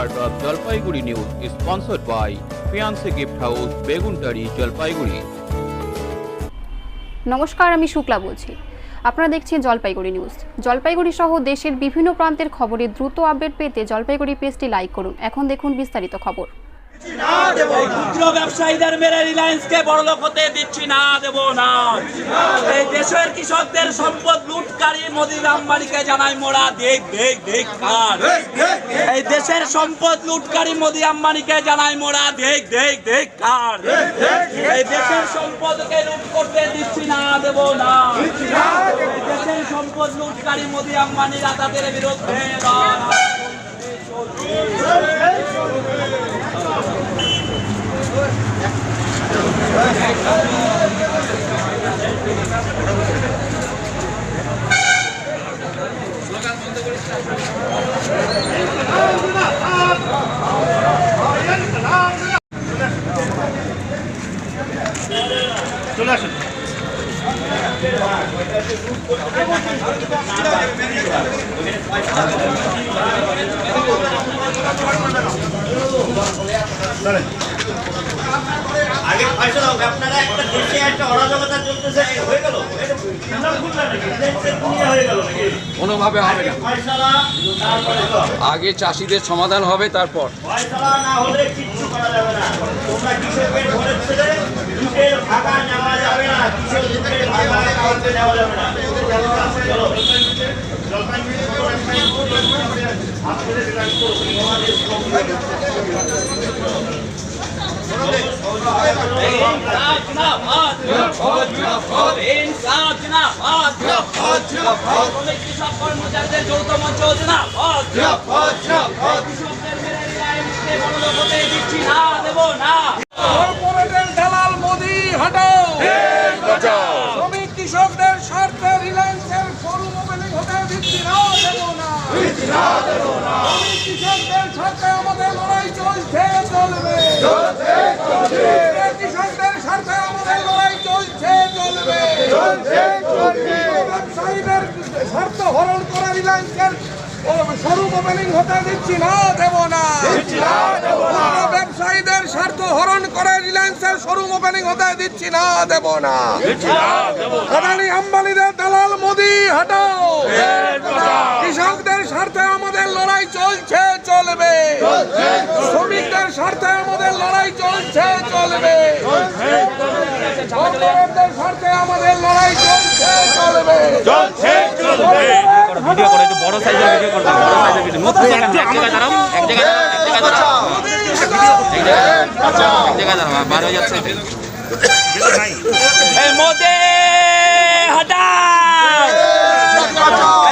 part of Jalpaiguri News is sponsored by Fiancé Gift House, Beguntari, Jalpaiguri. নমস্কার, আমি শুক্লা বলছি। আপনারা দেখছেন জলপাইগুড়ি নিউজ। জলপাইগুড়ি সহ দেশের বিভিন্ন প্রান্তের খবরের দ্রুত আপডেট পেতে জলপাইগুড়ি পেজটি লাইক করুন। এখন দেখুন বিস্তারিত খবর। ক্ষুদ্র ব্যবসায়ীদের মেরে রিলায়েন্সকে বড়লোক হতে দিচ্ছি না, দেব না। এই দেশের কৃষকদের সম্পদ লুটকারী মোদি আম্বানিকে জানাই মোরা দেখ দেখ দেখ কার। এই দেশের সম্পদ লুটকারী মোদি আম্বানিকে জানাই মোরা দেখ দেখ দেখ কার। এই দেশের সম্পদকে লুট করতে দিচ্ছি না, দেব না। এই দেশের সম্পদ লুটকারী মোদি আম্বানি রাতাদের বিরুদ্ধে চলে আসুন। আগে পয়সা দাও, আপনারা একটা দেশে একটা অরাজকতা চলতেছে, হয়ে গেল কোনোভাবে হবে না। আগে চাষিদের সমাধান হবে, তারপর পয়সা না হলে কিচ্ছু করা যাবে না। তোমরা কৃষকের ঘরের ছেলে দুধের ভাগা নেওয়া যাবে না, কৃষক দুধের ভাগা কাউকে নেওয়া যাবে না। কর্মচারীদের যৌথ মঞ্চ দিচ্ছি না, দেব না। কর্পোরেটের দালাল মোদি হটাও, শ্রমিক কৃষকদের স্বার্থে রিলায়েন্সের শোরুম ওপেনিং হতে দিচ্ছি না, দেব না। শ্রমিক কৃষকদের স্বার্থে আমাদের লড়াই চলছে, চলবে। কৃষকদের স্বার্থে আমাদের লড়াই চলছে, চলবে। ব্যবসায়ীদের স্বার্থ হরণ করে রিলায়েন্সের শোরুম ওপেনিং হতে দিচ্ছি না, দেব না। ব্যবসায়ীদের স্বার্থ হরণ করে রিলায়েন্সের শোরুম ওপেনিং হতে দিচ্ছি না, দেব না। আদানি আম্বানিদের দালাল মোদি হটাও, কৃষকদের স্বার্থে আমাদের লড়াই চলছে, চলবে। শ্রমিকদের স্বার্থে আমাদের লড়াই চলছে, চলবে। কর্পোরেটদের স্বার্থে আমাদের লড়াই চলছে, চলবে। ভিডিও করে একটু বড় সাইজের ভিডিও করবেন, বড় সাইজের ভিডিও। এক জায়গায় দাঁড়াও, এক জায়গায় দাঁড়াও, বার হয়ে যাচ্ছে। এই মোদি হটাও,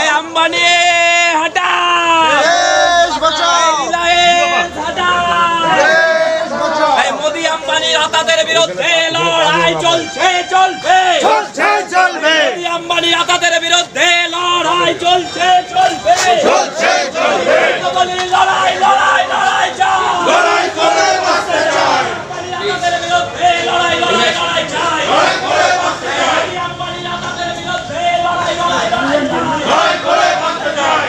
এই আম্বানি হটাও, রিলায়েন্স হটাও। এই মোদি আম্বানি রাতাদের বিরুদ্ধে লড়াই চলছে, চলবে। মোদি আম্বানি রাতাদের বিরুদ্ধে লড়াই চলছে, চলবে। লড়াই লড়াই লড়াই চাই, লড়াই করে বাঁচতে চাই। রাতাদের বিরুদ্ধে লড়াই লড়াই লড়াই চাই, লড়াই করে বাঁচতে চাই। আম্বানি রাতাদের বিরুদ্ধে লড়াই লড়াই লড়াই চাই, লড়াই করে বাঁচতে চাই।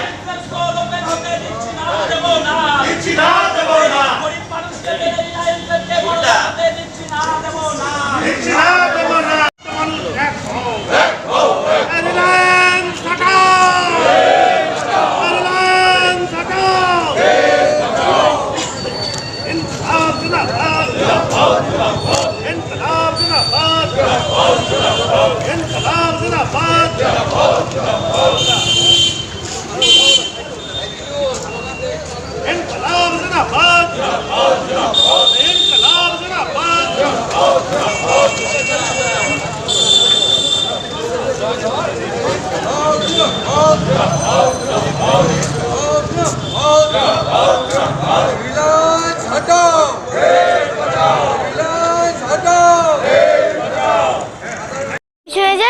ওপেন হতে দিচ্ছি না, দেব না, দিচ্ছি না, দেব না। গরিব মানুষকে রিলায়েন্সকে বড় হতে দিচ্ছি না, দেব না, দিচ্ছি না, দেব না।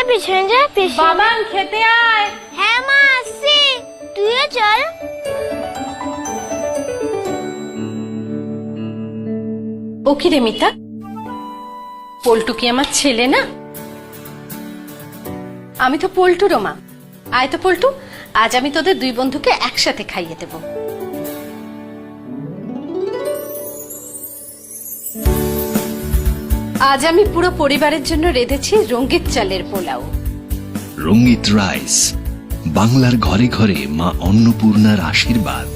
পিছনে যা, বাবান খেতে আয়। হ্যাঁ মা, আসছি, তুইও চল। ও কি রে মিতা, পল্টু কি আমার ছেলে না? আমি তো পল্টুরও মা। আয় তো পল্টু, আজ আমি তোদের দুই বন্ধুকে একসাথে খাইয়ে দেব। আজ আমি পুরো পরিবারের জন্য রেঁধেছি রঙ্গিত চালের পোলাও। রঙ্গিত রাইস, বাংলার ঘরে ঘরে মা অন্নপূর্ণার আশীর্বাদ।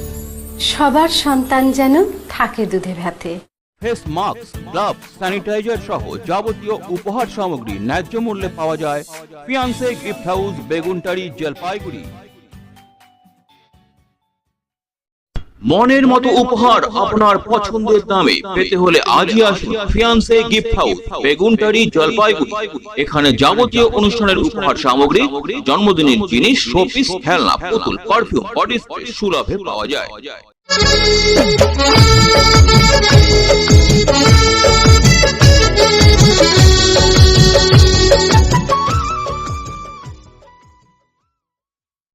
সবার সন্তান যেন থাকে দুধে ভাতে। ফেস মাস্ক, গ্লাভস, স্যানিটাইজার সহ যাবতীয় উপহার সামগ্রী ন্যায্য মূল্যে পাওয়া যায় fiancée gift house, Beguntari, Jalpaiguri. মনের মতো উপহার আপনার পছন্দের দামে পেতে হলে আজই আসুন fiancée gift house, Beguntari, Jalpaiguri. এখানে যাবতীয় অনুষ্ঠানের উপহার সামগ্রী, জন্মদিনের জিনিস, শোপিস, খেলনা, পুতুল, পারফিউম, বডি স্প্রে সুলভে পাওয়া যায়।